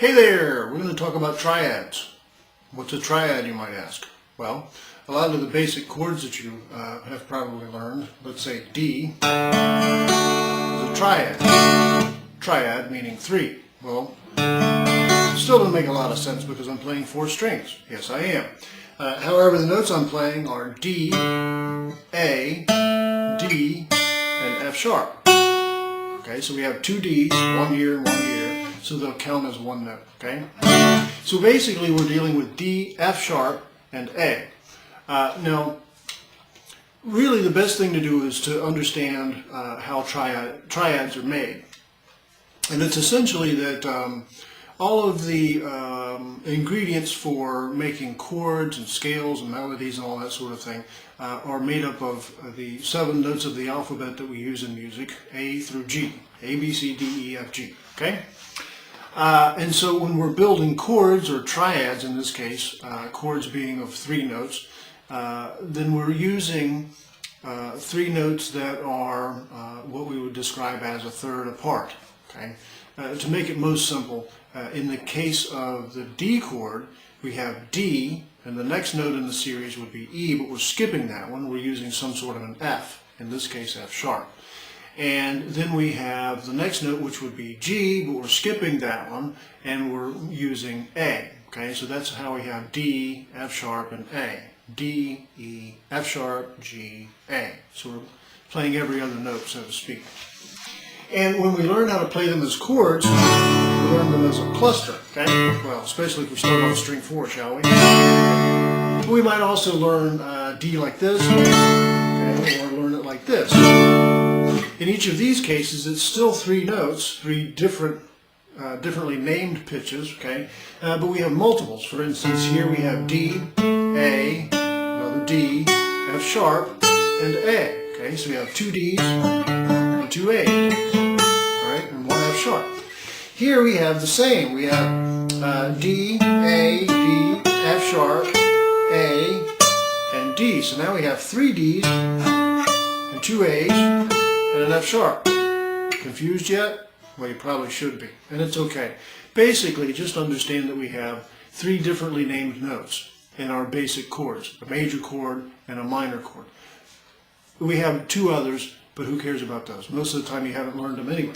Hey there, we're going to talk about triads. What's a triad, you might ask? Well, a lot of the basic chords that you have probably learned, let's say D, is a triad. Triad meaning three. Well, it still doesn't make a lot of sense because I'm playing four strings. Yes, I am. However, the notes I'm playing are D, A, D, and F sharp. Okay, so we have two Ds, one here and one here, so they'll count as one note, okay? So basically we're dealing with D, F sharp, and A. Now, really the best thing to do is to understand how triads are made. And it's essentially that all of the ingredients for making chords and scales and melodies and all that sort of thing are made up of the 7 notes of the alphabet that we use in music, A through G, A, B, C, D, E, F, G, okay? And so when we're building chords, or triads in this case, chords being of 3 notes, then we're using 3 notes that are what we would describe as a third apart, okay? To make it most simple, in the case of the D chord, we have D, and the next note in the series would be E, but we're skipping that one. We're using some sort of an F, in this case F sharp. And then we have the next note, which would be G, but we're skipping that one, and we're using A. Okay, so that's how we have D, F sharp, and A. D, E, F sharp, G, A. So we're playing every other note, so to speak. And when we learn how to play them as chords, we learn them as a cluster, okay? Well, especially if we start on string 4, shall we? We might also learn D like this, okay, or learn it like this. In each of these cases, it's still 3 notes, 3 differently named pitches, okay? But we have multiples. For instance, here we have D, A, another D, F sharp, and A. Okay, so we have 2 Ds and 2 A's, all right, and 1 F sharp. Here we have the same. We have D, A, D, F sharp, A, and D. So now we have 3 Ds and 2 A's and an F sharp. Confused yet? Well, you probably should be, and it's okay. Basically, just understand that we have 3 differently named notes in our basic chords, a major chord and a minor chord. We have 2 others, but who cares about those? Most of the time you haven't learned them anyway.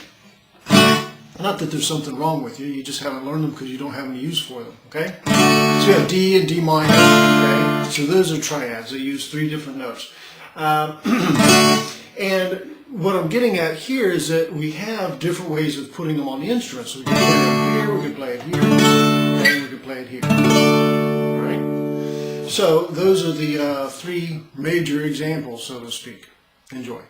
Not that there's something wrong with you, you just haven't learned them because you don't have any use for them, okay? So you have D and D minor, okay? So those are triads, they use 3 different notes. And what I'm getting at here is that we have different ways of putting them on the instrument. So we can play it here, we can play it here, and we can play it here. All right? So those are the 3 major examples, so to speak. Enjoy.